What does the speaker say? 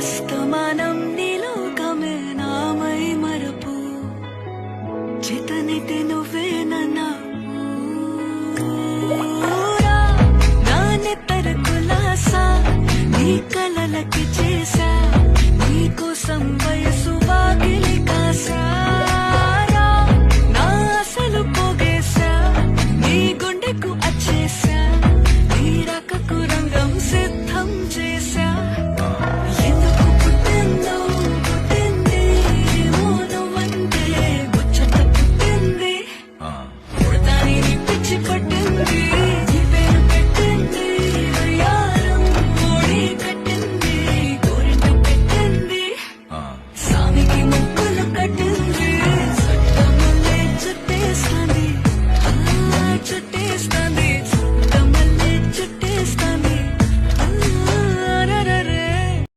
అస్తమానం నీలోకమే నామై మరపు చేతనితే నువ్వే నన్నా నానెత్తర కులాసా నీ కలలకి చేసా నీ కోసం